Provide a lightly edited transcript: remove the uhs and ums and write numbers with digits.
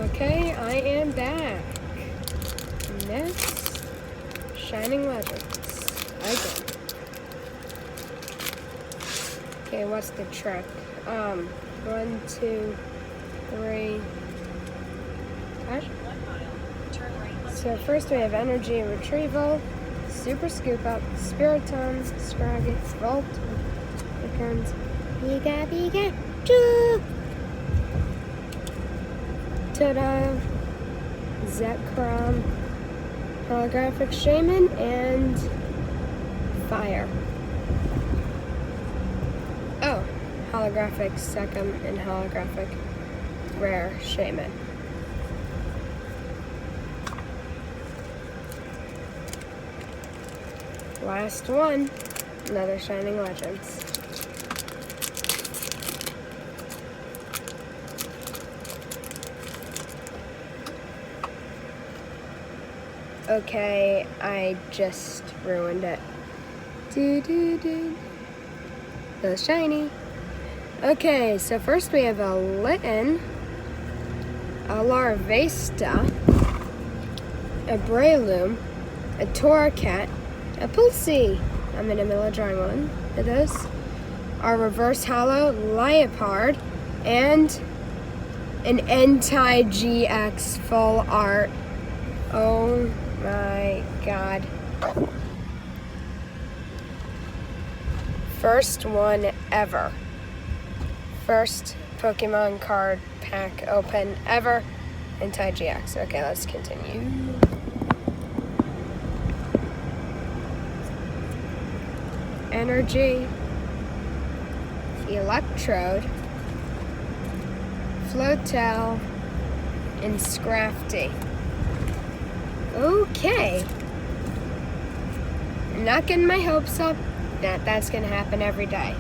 Okay, I am back. Next, Shining Legends. Again. Okay, what's the trick? 1, 2, 3. Gosh. So first we have Energy Retrieval, Super Scoop Up, Spiritons, Scraggy, Volt, Beacons, Pika, Choo! Ta-da! Zekrom, Holographic Shaman, and Fire. Oh, Holographic Second and Holographic Rare Shaman. Last one, another Shining Legends. Okay, I just ruined it. So shiny. Okay, so first we have a Litten, a Larvesta, a Breloom, a Torracat, a Pulsey. I'm in the middle of drawing one of those. Our Reverse Hollow Liepard, and an Anti-GX full art. Oh my god. First one ever. First Pokemon card pack open ever. Anti-GX. Okay, let's continue. Energy, Electrode, Flotel, and Scrafty. Okay. I'm not getting my hopes up. That's gonna happen every day.